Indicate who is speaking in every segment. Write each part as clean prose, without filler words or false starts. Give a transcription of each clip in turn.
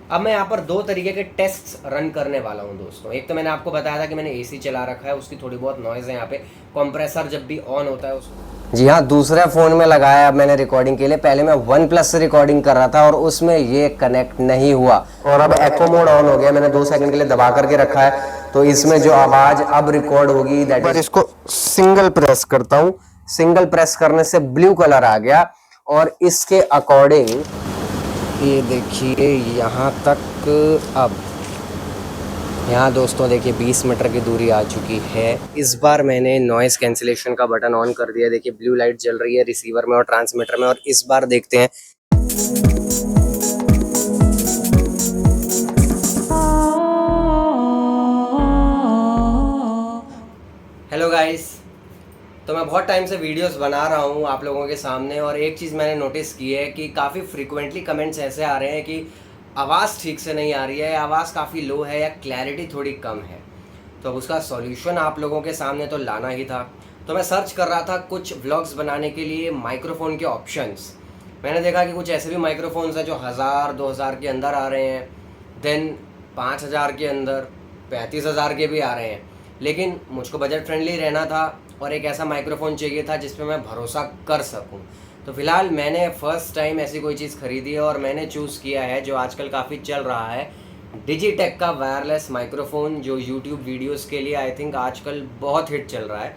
Speaker 1: अब मैं यहाँ पर दो तरीके के टेस्ट्स रन करने वाला हूँ दोस्तों। एक तो मैंने आपको बताया था कि मैंने एसी चला रखा है, उसकी थोड़ी बहुत नॉइज़ है यहाँ पे, कंप्रेसर जब भी ऑन होता है उसको। जी हाँ, दूसरा फ़ोन में लगाया मैंने रिकॉर्डिंग के लिए। पहले मैं वन प्लस से रिकॉर्डिंग कर रहा था और उसमें ये कनेक्ट नहीं हुआ, और अब एको मोड ऑन हो गया, मैंने 2 सेकंड के लिए दबा करके रखा है, तो इसमें जो आवाज़ अब रिकॉर्ड होगी दैट इज। इसको सिंगल प्रेस करता हूँ, सिंगल प्रेस करने से ब्लू कलर आ गया, और इसके अकॉर्डिंग ये देखिए यहाँ तक। अब यहाँ दोस्तों देखिए 20 मीटर की दूरी आ चुकी है। इस बार मैंने नॉइज़ कैंसिलेशन का बटन ऑन कर दिया। देखिए ब्लू लाइट जल रही है रिसीवर में और ट्रांसमीटर में, और इस बार देखते हैं। हेलो गाइस, तो मैं बहुत टाइम से वीडियोस बना रहा हूँ आप लोगों के सामने, और एक चीज़ मैंने नोटिस की है कि काफ़ी फ्रीक्वेंटली कमेंट्स ऐसे आ रहे हैं कि आवाज़ ठीक से नहीं आ रही है, आवाज़ काफ़ी लो है या क्लैरिटी थोड़ी कम है। तो अब उसका सॉल्यूशन आप लोगों के सामने तो लाना ही था। तो मैं सर्च कर रहा था कुछ व्लॉग्स बनाने के लिए माइक्रोफ़ोन के ऑप्शंस। मैंने देखा कि कुछ ऐसे भी माइक्रोफोन्स हैं जो 1000-2000 के अंदर आ रहे हैं, देन 5000 के अंदर, 35,000 के भी आ रहे हैं। लेकिन मुझको बजट फ्रेंडली रहना था और एक ऐसा माइक्रोफ़ोन चाहिए था जिस पे मैं भरोसा कर सकूं। तो फ़िलहाल मैंने फ़र्स्ट टाइम ऐसी कोई चीज़ ख़रीदी है और मैंने चूज़ किया है जो आजकल काफ़ी चल रहा है, डिजिटेक का वायरलेस माइक्रोफ़ोन, जो यूट्यूब वीडियोस के लिए आई थिंक आजकल बहुत हिट चल रहा है।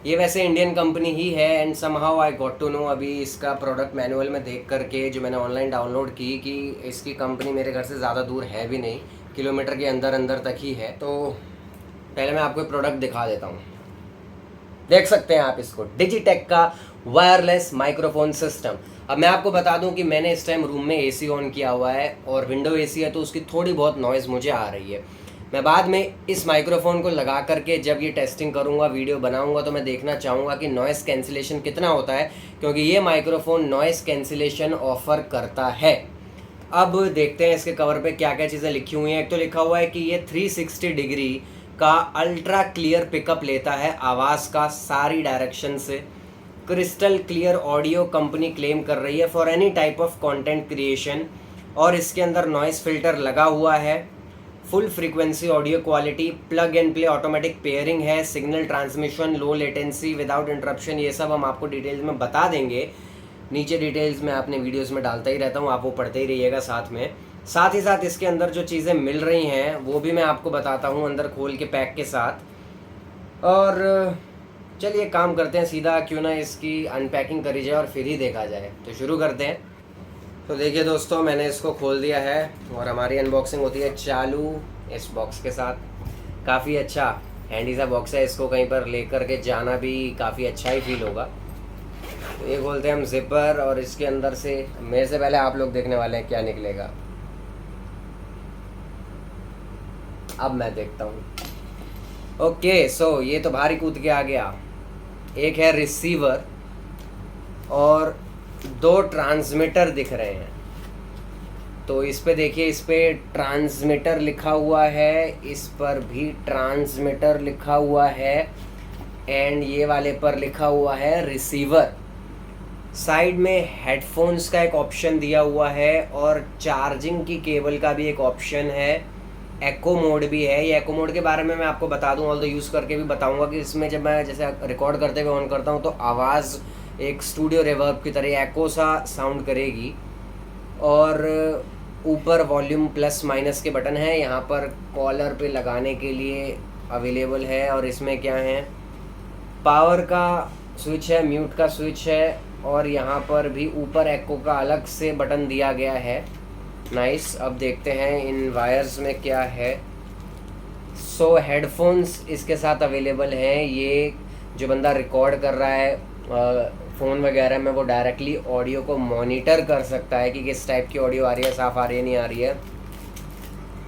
Speaker 1: ये वैसे इंडियन कंपनी ही है, and somehow I got to know अभी इसका प्रोडक्ट मैनुअल में देख करके जो मैंने ऑनलाइन डाउनलोड की कि इसकी कंपनी मेरे घर से ज़्यादा दूर है भी नहीं, किलोमीटर के अंदर अंदर तक ही है। तो पहले मैं आपको प्रोडक्ट दिखा देता हूँ। देख सकते हैं आप इसको, डिजिटेक का वायरलेस माइक्रोफोन सिस्टम। अब मैं आपको बता दूं कि मैंने इस टाइम रूम में एसी ऑन किया हुआ है और विंडो एसी है, तो उसकी थोड़ी बहुत नॉइज़ मुझे आ रही है। मैं बाद में इस माइक्रोफोन को लगा करके जब ये टेस्टिंग करूंगा, वीडियो बनाऊंगा, तो मैं देखना चाहूँगा कि नॉइज़ कैंसिलेशन कितना होता है, क्योंकि ये माइक्रोफोन नॉइज़ कैंसिलेशन ऑफ़र करता है। अब देखते हैं इसके कवर पे क्या क्या चीज़ें लिखी हुई हैं। एक तो लिखा हुआ है कि ये 360 डिग्री का अल्ट्रा क्लियर पिकअप लेता है आवाज़ का सारी डायरेक्शन से। Crystal clear audio company claim कर रही है for any type of content creation, और इसके अंदर नॉइस फिल्टर लगा हुआ है। Full frequency audio quality, plug and play automatic pairing है, signal transmission, low latency, without interruption. ये सब हम आपको डिटेल्स में बता देंगे। नीचे डिटेल्स मैं अपने वीडियोस में डालता ही रहता हूँ, आप वो पढ़ते ही रहिएगा साथ में। साथ ही साथ इसके अंदर जो चीज़ें मिल रही हैं वो भी मैं आपको बताता हूँ अंदर खोल के पैक के साथ। और चलिए काम करते हैं सीधा, क्यों ना इसकी अनपैकिंग करी जाए और फिर ही देखा जाए। तो शुरू करते हैं। तो देखिए दोस्तों, मैंने इसको खोल दिया है और हमारी अनबॉक्सिंग होती है चालू इस बॉक्स के साथ। काफ़ी अच्छा हैंडी सा बॉक्स है, इसको कहीं पर लेकर के जाना भी काफ़ी अच्छा ही फील होगा। तो ये खोलते हैं हम जिपर, और इसके अंदर से मेरे से पहले आप लोग देखने वाले हैं क्या निकलेगा। अब मैं देखता हूँ। ओके, सो ये तो भारी कूद के आ गया। एक है रिसीवर और 2 ट्रांसमीटर दिख रहे हैं। तो इस पे देखिए, इस पे ट्रांसमीटर लिखा हुआ है, इस पर भी ट्रांसमीटर लिखा हुआ है, एंड ये वाले पर लिखा हुआ है रिसीवर। साइड में हेडफोन्स का एक ऑप्शन दिया हुआ है और चार्जिंग की केबल का भी एक ऑप्शन है। एको मोड भी है। ये एको मोड के बारे में मैं आपको बता दूं, ऑल्दो यूज़ करके भी बताऊंगा कि इसमें जब मैं जैसे रिकॉर्ड करते हुए ऑन करता हूं तो आवाज़ एक स्टूडियो रिवर्ब की तरह एको सा साउंड करेगी। और ऊपर वॉल्यूम प्लस माइनस के बटन है, यहाँ पर कॉलर पे लगाने के लिए अवेलेबल है। और इसमें क्या है, पावर का स्विच है, म्यूट का स्विच है, और यहाँ पर भी ऊपर एको का अलग से बटन दिया गया है। नाइस। अब देखते हैं इन वायर्स में क्या है। सो हेडफोन्स इसके साथ अवेलेबल हैं। ये जो बंदा रिकॉर्ड कर रहा है फ़ोन वगैरह में, वो डायरेक्टली ऑडियो को मॉनिटर कर सकता है कि किस टाइप की ऑडियो आ रही है, साफ़ आ रही है, नहीं आ रही है।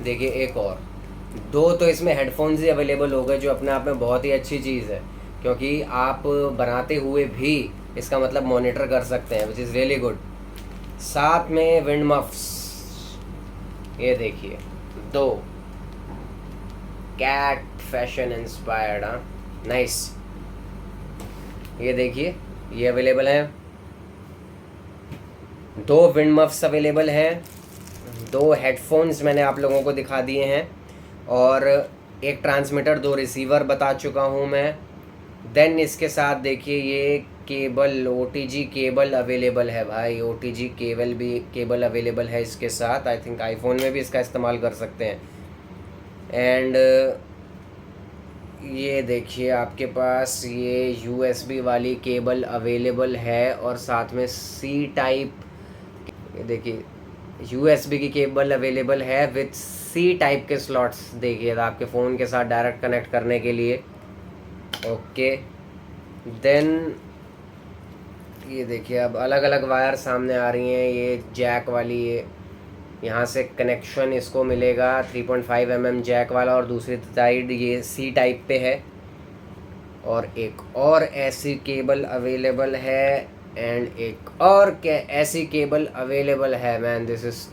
Speaker 1: देखिए एक और 2 तो इसमें हेडफोन्स ही अवेलेबल हो गए, जो अपने आप में बहुत ही अच्छी चीज़ है, क्योंकि आप बनाते हुए भी इसका मतलब मॉनिटर कर सकते हैं, विच इज़ रियली गुड। साथ में विंड मफ्स, ये देखिए 2 कैट फैशन इंस्पायर्ड, हाँ नाइस। ये देखिए ये अवेलेबल है। 2 विंड मफ्स अवेलेबल हैं, 2 हेडफोन्स मैंने आप लोगों को दिखा दिए हैं और एक ट्रांसमीटर, 2 रिसीवर बता चुका हूँ मैं। देन इसके साथ देखिए ये केबल, OTG केबल अवेलेबल है भाई, OTG केबल अवेलेबल है इसके साथ। आई थिंक आईफोन में भी इसका इस्तेमाल कर सकते हैं। एंड ये देखिए आपके पास ये USB वाली केबल अवेलेबल है और साथ में C टाइप, ये देखिए USB की केबल अवेलेबल है विथ C टाइप के स्लॉट्स, देखिए आपके फ़ोन के साथ डायरेक्ट कनेक्ट करने के लिए। ओके, देन ये देखिए अब अलग अलग वायर सामने आ रही हैं। ये जैक वाली, ये यहाँ से कनेक्शन इसको मिलेगा 3.5 mm जैक वाला, और दूसरी साइड ये C टाइप पे है। और एक और ऐसी केबल अवेलेबल है एंड एक और ऐसी केबल अवेलेबल है। Man this is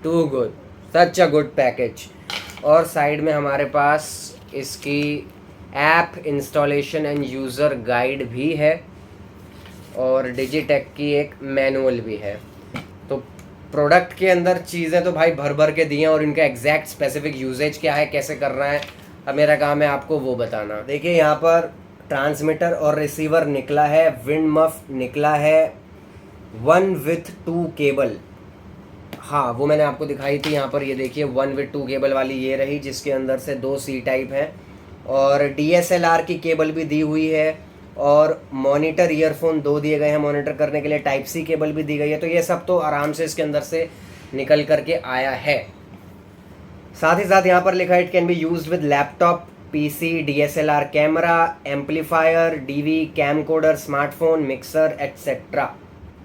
Speaker 1: too good, such a good package. और साइड में हमारे पास इसकी app installation and user guide भी है और डिजिटेक की एक मैनुअल भी है। तो प्रोडक्ट के अंदर चीज़ें तो भाई भर भर के दी हैं और इनका एग्जैक्ट स्पेसिफिक यूजेज क्या है, कैसे करना है, अब मेरा काम है आपको वो बताना। देखिए यहाँ पर ट्रांसमीटर और रिसीवर निकला है, विंड मफ निकला है, 1 with 2 केबल, हाँ वो मैंने आपको दिखाई थी। यहाँ पर ये देखिए 1 with 2 केबल वाली ये रही, जिसके अंदर से 2 C टाइप है और DSLR की केबल भी दी हुई है और मॉनिटर ईयरफोन 2 दिए गए हैं मॉनिटर करने के लिए, टाइप C केबल भी दी गई है। तो ये सब तो आराम से इसके अंदर से निकल करके आया है। साथ ही साथ यहाँ पर लिखा है it can be used with laptop, PC, DSLR camera, amplifier, DV, camcorder, smartphone, mixer etcetera.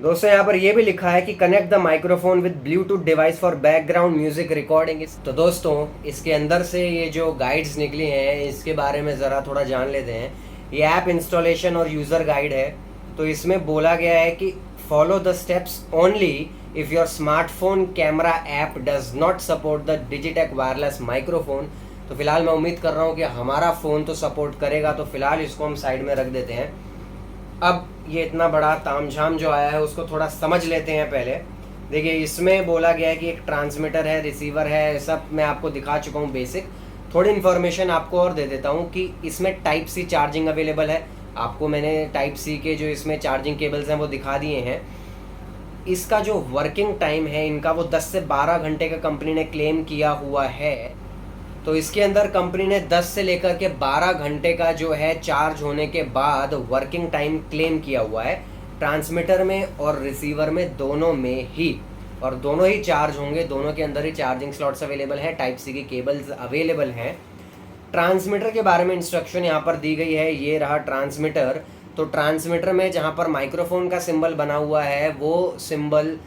Speaker 1: दोस्तों यहाँ पर यह भी लिखा है कि connect the microphone with Bluetooth device for background music recording. तो दोस्तों इसके अंदर से ये जो गाइड्स निकली हैं इसके बारे में ज़रा थोड़ा जान लेते हैं। ये ऐप इंस्टॉलेशन और यूज़र गाइड है। तो इसमें बोला गया है कि follow the steps only if your smartphone camera app does not support the Digitek wireless microphone. तो फिलहाल मैं उम्मीद कर रहा हूँ कि हमारा फ़ोन तो सपोर्ट करेगा, तो फिलहाल इसको हम साइड में रख देते हैं। अब ये इतना बड़ा तामझाम जो आया है उसको थोड़ा समझ लेते हैं पहले। देखिए इसमें बोला गया है कि एक ट्रांसमीटर है, रिसीवर है, सब मैं आपको दिखा चुका हूँ बेसिक। थोड़ी इन्फॉर्मेशन आपको और दे देता हूँ कि इसमें टाइप C चार्जिंग अवेलेबल है। आपको मैंने टाइप C के जो इसमें चार्जिंग केबल्स हैं वो दिखा दिए हैं। इसका जो वर्किंग टाइम है इनका वो 10 से 12 घंटे का कंपनी ने क्लेम किया हुआ है। तो इसके अंदर कंपनी ने 10 से लेकर के 12 घंटे का जो है चार्ज होने के बाद वर्किंग टाइम क्लेम किया हुआ है, ट्रांसमीटर में और रिसीवर में, दोनों में ही, और दोनों ही चार्ज होंगे। दोनों के अंदर ही चार्जिंग स्लॉट्स अवेलेबल हैं, टाइप C की केबल्स अवेलेबल हैं। ट्रांसमीटर के बारे में इंस्ट्रक्शन यहाँ पर दी गई है, ये रहा ट्रांसमीटर। तो ट्रांसमीटर में जहाँ पर माइक्रोफोन का सिंबल बना हुआ है वो सिंबल,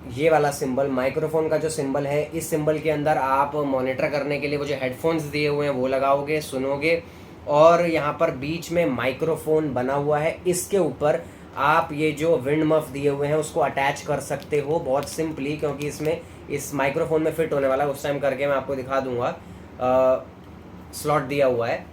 Speaker 1: ये वाला सिंबल माइक्रोफोन का जो सिंबल है, इस सिंबल के अंदर आप मॉनिटर करने के लिए वो जो हेडफोन्स दिए हुए हैं वो लगाओगे, सुनोगे। और यहाँ पर बीच में माइक्रोफोन बना हुआ है, इसके ऊपर आप ये जो विंड मफ दिए हुए हैं उसको अटैच कर सकते हो बहुत सिंपली, क्योंकि इसमें इस माइक्रोफोन में फिट होने वाला है। उस टाइम करके मैं आपको दिखा दूंगा, स्लॉट दिया हुआ है।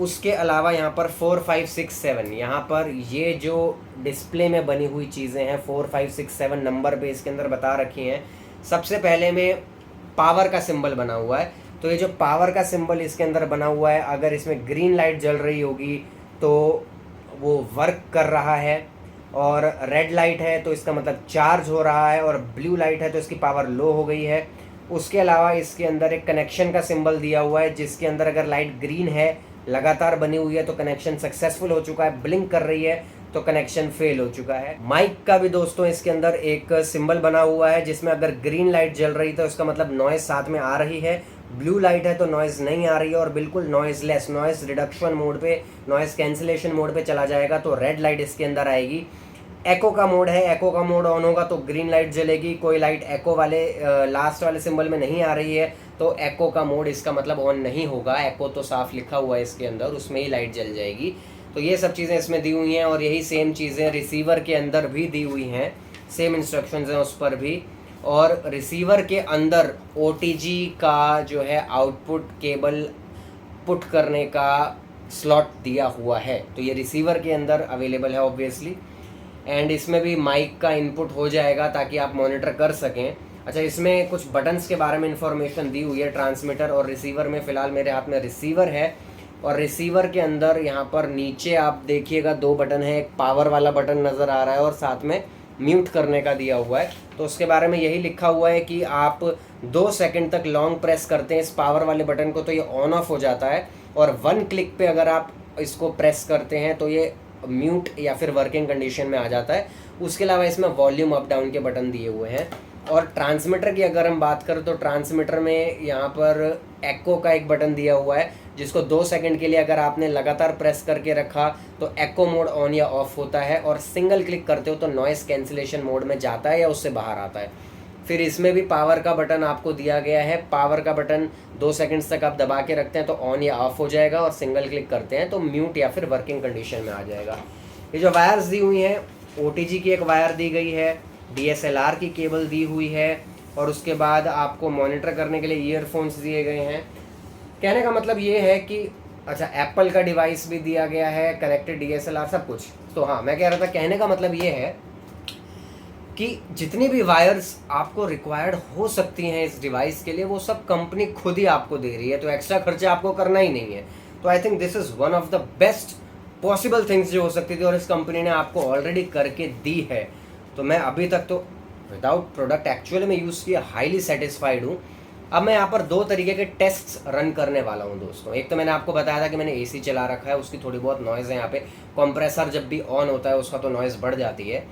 Speaker 1: उसके अलावा यहाँ पर 4, 5, 6, 7, यहाँ पर ये जो डिस्प्ले में बनी हुई चीज़ें हैं 4, 5, 6, 7 नंबर पे इसके अंदर बता रखी हैं। सबसे पहले में पावर का सिंबल बना हुआ है। तो ये जो पावर का सिंबल इसके अंदर बना हुआ है, अगर इसमें ग्रीन लाइट जल रही होगी तो वो वर्क कर रहा है, और रेड लाइट है तो इसका मतलब चार्ज हो रहा है, और ब्लू लाइट है तो इसकी पावर लो हो गई है। उसके अलावा इसके अंदर एक कनेक्शन का सिंबल दिया हुआ है, जिसके अंदर अगर लाइट ग्रीन है, लगातार बनी हुई है, तो कनेक्शन सक्सेसफुल हो चुका है, ब्लिंक कर रही है तो कनेक्शन फेल हो चुका है। माइक का भी दोस्तों इसके अंदर एक सिंबल बना हुआ है, जिसमें अगर ग्रीन लाइट जल रही तो इसका मतलब नॉइज साथ में आ रही है, ब्लू लाइट है तो नॉइज नहीं आ रही है और बिल्कुल नॉइजलेस, नॉइज रिडक्शन मोड पे, नॉइज कैंसिलेशन मोड पे चला जाएगा तो रेड लाइट इसके अंदर आएगी। एको का मोड है, एको का मोड ऑन होगा तो ग्रीन लाइट जलेगी। कोई लाइट एको वाले लास्ट वाले सिंबल में नहीं आ रही है तो एको का मोड इसका मतलब ऑन नहीं होगा। एको तो साफ लिखा हुआ है इसके अंदर, उसमें ही लाइट जल जाएगी। तो ये सब चीज़ें इसमें दी हुई हैं और यही सेम चीज़ें रिसीवर के अंदर भी दी हुई हैं, सेम इंस्ट्रक्शंस हैं उस पर भी। और रिसीवर के अंदर OTG का जो है आउटपुट केबल पुट करने का स्लॉट दिया हुआ है, तो ये रिसीवर के अंदर अवेलेबल है ऑब्वियसली। एंड इसमें भी माइक का इनपुट हो जाएगा ताकि आप मॉनिटर कर सकें। अच्छा, इसमें कुछ बटन्स के बारे में इंफॉर्मेशन दी हुई है ट्रांसमीटर और रिसीवर में। फ़िलहाल मेरे हाथ में रिसीवर है और रिसीवर के अंदर यहाँ पर नीचे आप देखिएगा 2 बटन है, एक पावर वाला बटन नज़र आ रहा है और साथ में म्यूट करने का दिया हुआ है। तो उसके बारे में यही लिखा हुआ है कि आप 2 सेकंड तक लॉन्ग प्रेस करते हैं इस पावर वाले बटन को तो ये ऑन ऑफ हो जाता है, और 1 क्लिक पे अगर आप इसको प्रेस करते हैं तो ये म्यूट या फिर वर्किंग कंडीशन में आ जाता है। उसके अलावा इसमें वॉल्यूम अप डाउन के बटन दिए हुए हैं। और ट्रांसमीटर की अगर हम बात करें तो ट्रांसमीटर में यहाँ पर एको का एक बटन दिया हुआ है, जिसको 2 सेकंड के लिए अगर आपने लगातार प्रेस करके रखा तो एको मोड ऑन या ऑफ होता है, और सिंगल क्लिक करते हो तो नॉइस कैंसिलेशन मोड में जाता है या उससे बाहर आता है। फिर इसमें भी पावर का बटन आपको दिया गया है। पावर का बटन 2 सेकंड्स तक आप दबा के रखते हैं तो ऑन या ऑफ हो जाएगा, और सिंगल क्लिक करते हैं तो म्यूट या फिर वर्किंग कंडीशन में आ जाएगा। ये जो वायर्स दी हुई हैं, OTG की एक वायर दी गई है, DSLR की केबल दी हुई है, और उसके बाद आपको मॉनिटर करने के लिए ईयरफोन्स दिए गए हैं। कहने का मतलब ये है कि अच्छा, एप्पल का डिवाइस भी दिया गया है, कनेक्टेड DSLR सब कुछ। तो हाँ, मैं कह रहा था कहने का मतलब ये है कि जितनी भी वायर्स आपको रिक्वायर्ड हो सकती हैं इस डिवाइस के लिए, वो सब कंपनी खुद ही आपको दे रही है, तो एक्स्ट्रा खर्चा आपको करना ही नहीं है। तो I think this is one of the best possible things जो हो सकती थी, और इस कंपनी ने आपको ऑलरेडी करके दी है। तो मैं अभी तक तो विदाउट प्रोडक्ट एक्चुअली में यूज़ किया हाईली सेटिस्फाइड हूँ। अब मैं यहाँ पर 2 तरीके के टेस्ट्स रन करने वाला हूँ दोस्तों। एक तो मैंने आपको बताया था कि मैंने AC चला रखा है, उसकी थोड़ी बहुत नॉइज़ है यहाँ पे। कंप्रेसर जब भी ऑन होता है उसका तो नॉइज़ बढ़ जाती है।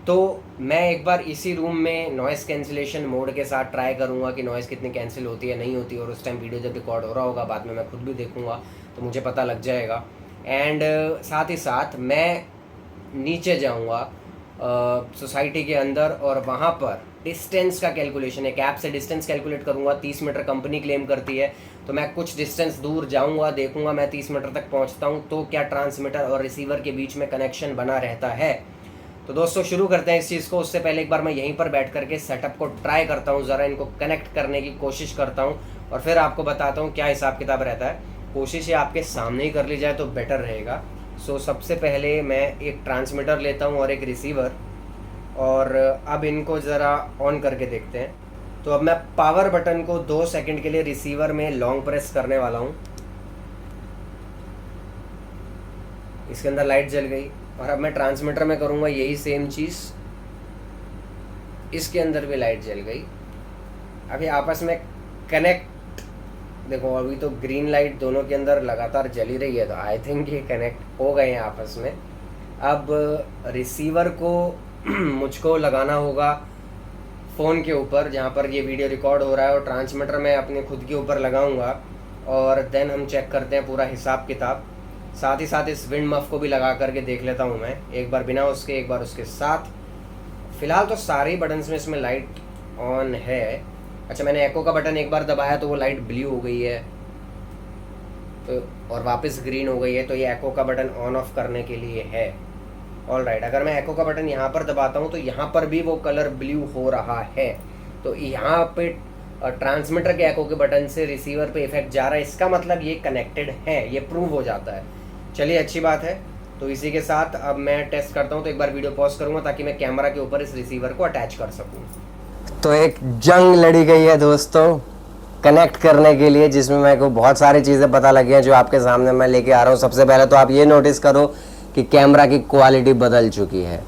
Speaker 1: तो मैं एक बार इसी रूम में नॉइज़ कैंसिलेशन मोड के साथ ट्राई करूँगा कि नॉइज़ कितनी कैंसिल होती है नहीं होती, और उस टाइम वीडियो जब रिकॉर्ड हो रहा होगा बाद में मैं खुद भी देखूँगा तो मुझे पता लग जाएगा। एंड साथ ही साथ मैं नीचे जाऊँगा सोसाइटी के अंदर, और वहाँ पर डिस्टेंस का कैलकुलेशन, एक ऐप से डिस्टेंस कैलकुलेट करूँगा। 30 मीटर कंपनी क्लेम करती है, तो मैं कुछ डिस्टेंस दूर जाऊँगा, देखूँगा मैं 30 मीटर तक पहुँचता हूँ तो क्या ट्रांसमीटर और रिसीवर के बीच में कनेक्शन बना रहता है। तो दोस्तों शुरू करते हैं इस चीज़ को। उससे पहले एक बार मैं यहीं पर बैठ करके सेटअप को ट्राई करता हूँ, ज़रा इनको कनेक्ट करने की कोशिश करता हूँ, और फिर आपको बताता हूँ क्या हिसाब किताब रहता है। कोशिश ये आपके सामने ही कर ली जाए तो बेटर रहेगा। सो सबसे पहले मैं एक ट्रांसमीटर लेता हूँ और एक रिसीवर, और अब इनको ज़रा ऑन करके देखते हैं। तो अब मैं पावर बटन को 2 सेकंड के लिए रिसीवर में लॉन्ग प्रेस करने वाला हूँ। इसके अंदर लाइट जल गई, और अब मैं ट्रांसमीटर में करूँगा यही सेम चीज़। इसके अंदर भी लाइट जल गई। अभी आपस में कनेक्ट, देखो अभी तो ग्रीन लाइट दोनों के अंदर लगातार जली रही है, तो आई थिंक ये कनेक्ट हो गए हैं आपस में। अब रिसीवर को मुझको लगाना होगा फ़ोन के ऊपर जहाँ पर ये वीडियो रिकॉर्ड हो रहा है, और ट्रांसमीटर मैं अपने खुद के ऊपर लगाऊंगा, और देन हम चेक करते हैं पूरा हिसाब किताब। साथ ही साथ इस विंड मफ को भी लगा करके देख लेता हूँ मैं, एक बार बिना उसके एक बार उसके साथ। फ़िलहाल तो सारे बटन्स में इसमें लाइट ऑन है। अच्छा, मैंने एको का बटन एक बार दबाया तो वो लाइट ब्लू हो गई है, तो और वापस ग्रीन हो गई है, तो ये एको का बटन ऑन ऑफ करने के लिए है। ऑल राइट, अगर मैं एको का बटन यहाँ पर दबाता हूँ तो यहाँ पर भी वो कलर ब्लू हो रहा है। तो यहाँ पे ट्रांसमीटर के एको के बटन से रिसीवर पे इफेक्ट जा रहा है, इसका मतलब ये कनेक्टेड है, ये प्रूव हो जाता है। चलिए अच्छी बात है। तो इसी के साथ अब मैं टेस्ट करता हूँ, तो एक बार वीडियो पॉज करूँगा ताकि मैं कैमरा के ऊपर इस रिसीवर को अटैच कर सकूँ। तो एक जंग लड़ी गई है दोस्तों कनेक्ट करने के लिए, जिसमें मेरे को बहुत सारी चीज़ें पता लगी हैं जो आपके सामने मैं लेके आ रहा हूँ। सबसे पहले तो आप ये नोटिस करो कि कैमरा की क्वालिटी बदल चुकी है।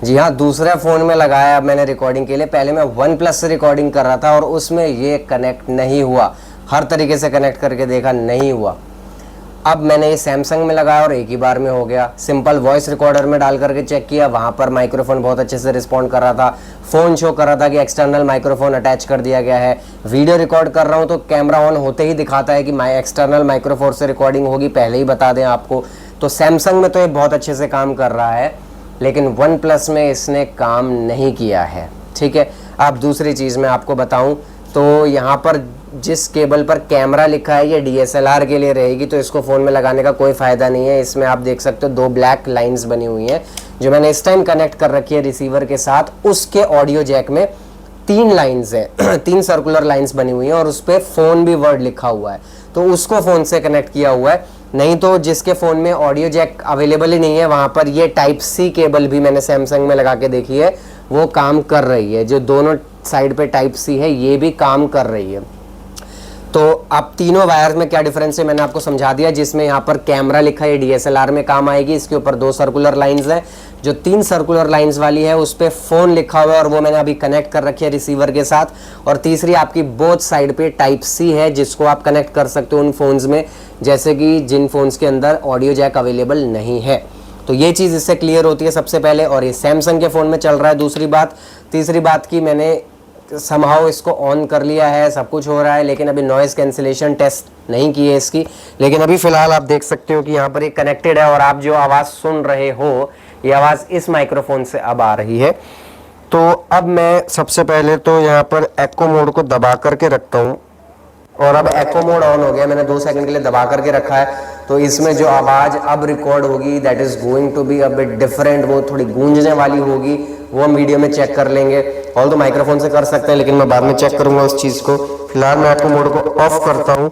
Speaker 1: जी हाँ, दूसरे फ़ोन में लगाया अब मैंने रिकॉर्डिंग के लिए। पहले मैं OnePlus से रिकॉर्डिंग कर रहा था और उसमें ये कनेक्ट नहीं हुआ, हर तरीके से कनेक्ट करके देखा नहीं हुआ। अब मैंने ये सैमसंग में लगाया और एक ही बार में हो गया। सिंपल वॉइस रिकॉर्डर में डाल करके चेक किया, वहाँ पर माइक्रोफोन बहुत अच्छे से रिस्पॉन्ड कर रहा था। फ़ोन शो कर रहा था कि एक्सटर्नल माइक्रोफोन अटैच कर दिया गया है। वीडियो रिकॉर्ड कर रहा हूँ तो कैमरा ऑन होते ही दिखाता है कि एक्सटर्नल माइक्रोफोन से रिकॉर्डिंग होगी, पहले ही बता दें आपको। तो सैमसंग में तो ये बहुत अच्छे से काम कर रहा है, लेकिन OnePlus में इसने काम नहीं किया है। ठीक है, अब दूसरी चीज़ मैं आपको बताऊँ तो यहाँ पर जिस केबल पर कैमरा लिखा है ये DSLR के लिए रहेगी, तो इसको फ़ोन में लगाने का कोई फ़ायदा नहीं है। इसमें आप देख सकते हो 2 ब्लैक लाइंस बनी हुई हैं जो मैंने इस टाइम कनेक्ट कर रखी है रिसीवर के साथ। उसके ऑडियो जैक में 3 लाइंस हैं 3 सर्कुलर लाइंस बनी हुई हैं और उस पर फ़ोन भी वर्ड लिखा हुआ है, तो उसको फ़ोन से कनेक्ट किया हुआ है। नहीं तो जिसके फ़ोन में ऑडियो जैक अवेलेबल ही नहीं है वहाँ पर ये Type-C केबल भी मैंने सैमसंग में लगा के देखी है, वो काम कर रही है। जो दोनों साइड पे टाइप सी है, ये भी काम कर रही है। तो अब तीनों वायर में क्या डिफरेंस है मैंने आपको समझा दिया। जिसमें यहाँ पर कैमरा लिखा है, DSLR में काम आएगी। इसके ऊपर 2 सर्कुलर लाइंस हैं। जो 3 सर्कुलर लाइंस वाली है उस पर फ़ोन लिखा हुआ है और वो मैंने अभी कनेक्ट कर रखी है रिसीवर के साथ। और तीसरी आपकी बोथ साइड पे टाइप सी है, जिसको आप कनेक्ट कर सकते हो उन फ़ोन्स में, जैसे कि जिन फ़ोन्स के अंदर ऑडियो जैक अवेलेबल नहीं है। तो ये चीज़ इससे क्लियर होती है सबसे पहले। और ये सैमसंग के फ़ोन में चल रहा है। दूसरी बात, तीसरी बात की मैंने समहाउ इसको ऑन कर लिया है, सब कुछ हो रहा है, लेकिन अभी नॉइज़ कैंसिलेशन टेस्ट नहीं की है इसकी। लेकिन अभी फ़िलहाल आप देख सकते हो कि यहाँ पर ये कनेक्टेड है और आप जो आवाज़ सुन रहे हो, ये आवाज़ इस माइक्रोफोन से अब आ रही है। तो अब मैं सबसे पहले तो यहाँ पर एको मोड को दबा करके रखता हूँ और अब एको मोड ऑन हो गया। मैंने 2 सेकंड के लिए दबा करके रखा है। तो इसमें जो आवाज़ अब रिकॉर्ड होगी that is going to be a bit different, वो थोड़ी गूंजने वाली होगी। वो हम वीडियो में चेक कर लेंगे। ऑल तो माइक्रोफोन से कर सकते हैं, लेकिन मैं बाद में चेक करूंगा उस चीज़ को। फिलहाल मैं एको मोड को ऑफ करता हूँ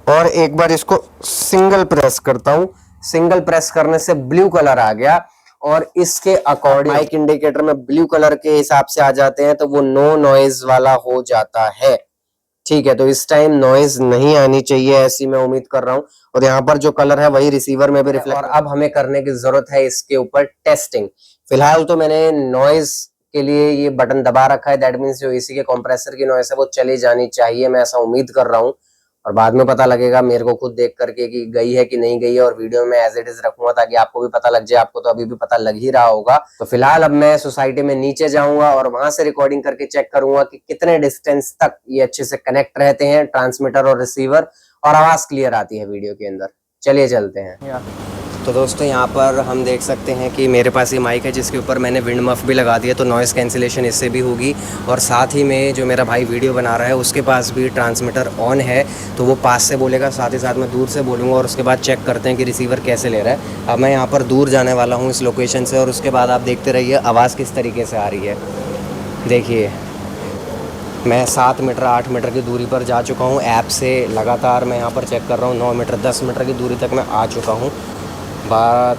Speaker 1: और एक बार इसको सिंगल प्रेस करता हूँ। सिंगल प्रेस करने से ब्लू कलर आ गया और इसके अकॉर्डिंग माइक इंडिकेटर में ब्लू कलर के हिसाब से आ जाते हैं, तो वो नो नॉइज वाला हो जाता है। ठीक है, तो इस टाइम नॉइज नहीं आनी चाहिए, ऐसी मैं उम्मीद कर रहा हूँ। और यहाँ पर जो कलर है वही रिसीवर में भी रिफ्लेक्ट। और अब हमें करने की जरूरत है इसके ऊपर टेस्टिंग। फिलहाल तो मैंने नॉइज के लिए ये बटन दबा रखा है, दैट मीन्स जो एसी के कंप्रेसर की नॉइज है वो चली जानी चाहिए, मैं ऐसा उम्मीद कर रहा हूँ। और बाद में पता लगेगा मेरे को खुद देख करके कि गई है कि नहीं गई है। और वीडियो में एज इट इज रखूंगा ताकि आपको भी पता लग जाए। आपको तो अभी भी पता लग ही रहा होगा। तो फिलहाल अब मैं सोसाइटी में नीचे जाऊंगा और वहां से रिकॉर्डिंग करके चेक करूंगा कि कितने डिस्टेंस तक ये अच्छे से कनेक्ट रहते हैं, ट्रांसमीटर और रिसीवर, और आवाज क्लियर आती है वीडियो के अंदर। चलिए चलते हैं। तो दोस्तों यहाँ पर हम देख सकते हैं कि मेरे पास ये माइक है जिसके ऊपर मैंने विंड मफ भी लगा दिया, तो नॉइज़ कैंसिलेशन इससे भी होगी। और साथ ही में जो मेरा भाई वीडियो बना रहा है उसके पास भी ट्रांसमीटर ऑन है, तो वो पास से बोलेगा, साथ ही साथ मैं दूर से बोलूँगा। और उसके बाद चेक करते हैं कि रिसीवर कैसे ले रहा है। अब मैं यहाँ पर दूर जाने वाला हूँ इस लोकेशन से, और उसके बाद आप देखते रहिए आवाज़ किस तरीके से आ रही है। देखिए मैं 7 मीटर 8 मीटर की दूरी पर जा चुका हूँ ऐप से। लगातार मैं यहाँ पर चेक कर रहा हूँ, 9 मीटर 10 मीटर की दूरी तक मैं आ चुका हूँ। बात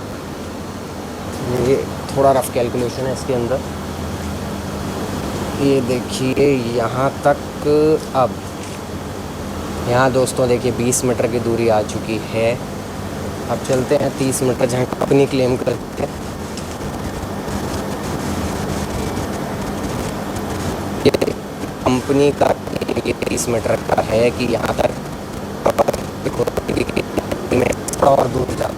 Speaker 1: ये थोड़ा रफ कैलकुलेशन है इसके अंदर। ये देखिए यहाँ तक, अब यहाँ दोस्तों देखिए 20 मीटर की दूरी आ चुकी है। अब चलते हैं 30 मीटर जहाँ कंपनी क्लेम करते हैं। ये कंपनी का ये 30 मीटर का है कि यहाँ तक और दूर जा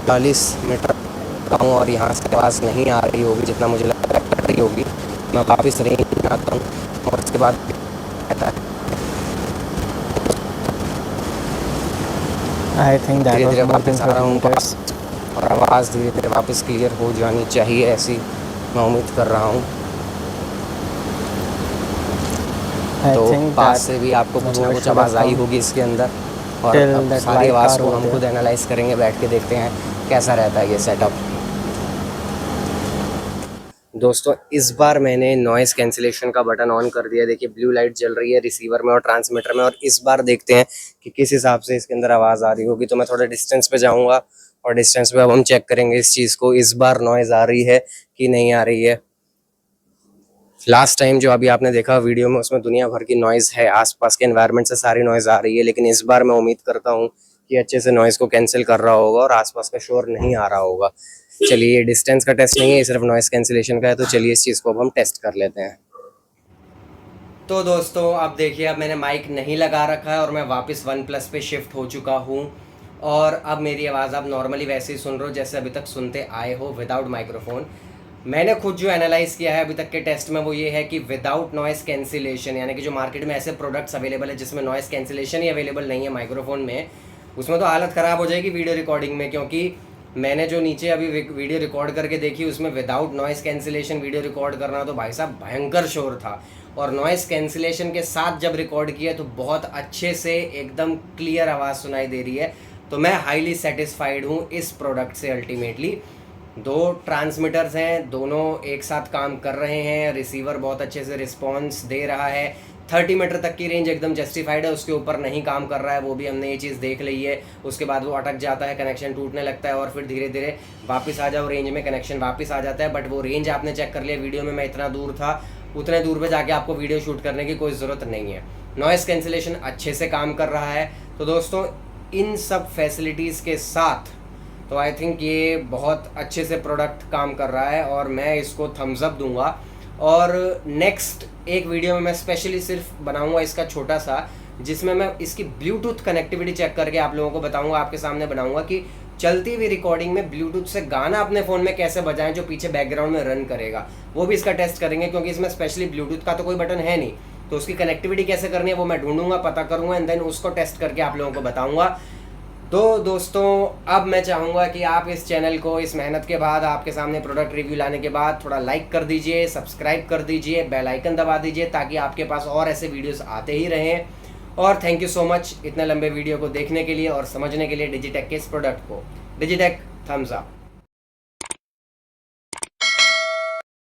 Speaker 1: 40 मीटर का हूँ और यहाँ से आवाज़ नहीं आ रही होगी जितना मुझे लग रही होगी। मैं वापस रेंज में आता हूँ और उसके बाद
Speaker 2: आई थिंक
Speaker 1: धीरे धीरे वापस आ रहा हूँ और आवाज़ धीरे धीरे वापस क्लियर हो जानी चाहिए, ऐसी मैं उम्मीद कर रहा हूँ। तो पास से भी आपको कुछ ना कुछ आवाज़ आई होगी इसके अंदर, और सारी आवाज़ को हम खुद एनालाइज करेंगे, बैठ के देखते हैं कैसा रहता है ये सेटअप। दोस्तों इस बार मैंने नॉइज़ कैंसिलेशन का बटन ऑन कर दिया। देखिए ब्लू लाइट जल रही है रिसीवर में और ट्रांसमीटर में, और इस बार देखते हैं कि किस हिसाब से इसके अंदर आवाज़ आ रही होगी। तो मैं थोड़ा डिस्टेंस पे जाऊंगा और डिस्टेंस पे अब हम चेक करेंगे इस चीज़ को, इस बार नॉइज़ आ रही है कि नहीं आ रही है। लास्ट टाइम जो अभी आपने देखा वीडियो में, उसमें दुनिया भर की नॉइज़ है, आसपास के एनवायरनमेंट से सारी नॉइज़ आ रही है। लेकिन इस बार मैं उम्मीद करता हूँ कि अच्छे से नॉइज़ को कैंसिल कर रहा होगा और आसपास का शोर नहीं आ रहा होगा। चलिए, डिस्टेंस का टेस्ट नहीं है, ये सिर्फ नॉइज़ कैंसिलेशन का है। तो चलिए इस चीज़ को अब हम टेस्ट कर लेते हैं। तो दोस्तों अब देखिए, अब मैंने माइक नहीं लगा रखा है और मैं वापस OnePlus पे शिफ्ट हो चुका हूँ। और अब मेरी आवाज़ आप नॉर्मली वैसे ही सुन रहे हो जैसे अभी तक सुनते आए हो, विदाउट माइक्रोफोन। मैंने खुद जो एनालाइज़ किया है अभी तक के टेस्ट में वो ये है कि विदाउट नॉइज़ कैंसिलेशन, यानी कि जो मार्केट में ऐसे प्रोडक्ट्स अवेलेबल है जिसमें नॉइज़ कैंसिलेशन ही अवेलेबल नहीं है माइक्रोफोन में, उसमें तो हालत ख़राब हो जाएगी वीडियो रिकॉर्डिंग में। क्योंकि मैंने जो नीचे अभी वीडियो रिकॉर्ड करके देखी उसमें without noise cancellation video record करना, तो भाई साहब भयंकर शोर था। और नॉइज़ कैंसिलेशन के साथ जब रिकॉर्ड किया तो बहुत अच्छे से एकदम क्लियर आवाज़ सुनाई दे रही है। तो मैं हाईली सेटिस्फाइड हूँ इस प्रोडक्ट से। अल्टीमेटली 2 ट्रांसमीटर्स हैं, दोनों एक साथ काम कर रहे हैं, रिसीवर बहुत अच्छे से रिस्पॉन्स दे रहा है, 30 मीटर तक की रेंज एकदम जस्टिफाइड है, उसके ऊपर नहीं काम कर रहा है, वो भी हमने ये चीज़ देख ली है। उसके बाद वो अटक जाता है, कनेक्शन टूटने लगता है और फिर धीरे धीरे वापस आ जाओ रेंज में, कनेक्शन वापस आ जाता है। बट वो रेंज आपने चेक कर लिया वीडियो में, मैं इतना दूर था, उतने दूर पे जाके आपको वीडियो शूट करने की कोई ज़रूरत नहीं है। नॉइस कैंसिलेशन अच्छे से काम कर रहा है। तो दोस्तों इन सब फैसिलिटीज़ के साथ तो आई थिंक ये बहुत अच्छे से प्रोडक्ट काम कर रहा है और मैं इसको थम्स अप दूंगा। और नेक्स्ट एक वीडियो में मैं स्पेशली सिर्फ बनाऊंगा इसका छोटा सा, जिसमें मैं इसकी ब्लूटूथ कनेक्टिविटी चेक करके आप लोगों को बताऊंगा, आपके सामने बनाऊंगा कि चलती हुई रिकॉर्डिंग में ब्लूटूथ से गाना अपने फ़ोन में कैसे बजाएं जो पीछे बैकग्राउंड में रन करेगा। वो भी इसका टेस्ट करेंगे, क्योंकि इसमें स्पेशली ब्लूटूथ का तो कोई बटन है नहीं, तो उसकी कनेक्टिविटी कैसे करनी है वो मैं ढूंढूंगा, पता करूंगा एंड देन उसको टेस्ट करके आप लोगों को बताऊंगा। तो दोस्तों अब मैं चाहूँगा कि आप इस चैनल को इस मेहनत के बाद, आपके सामने प्रोडक्ट रिव्यू लाने के बाद थोड़ा लाइक कर दीजिए, सब्सक्राइब कर दीजिए, बेल आइकन दबा दीजिए, ताकि आपके पास और ऐसे वीडियोस आते ही रहें। और थैंक यू सो मच इतने लंबे वीडियो को देखने के लिए और समझने के लिए डिजिटेक के इस प्रोडक्ट को। Digitek thumbs up.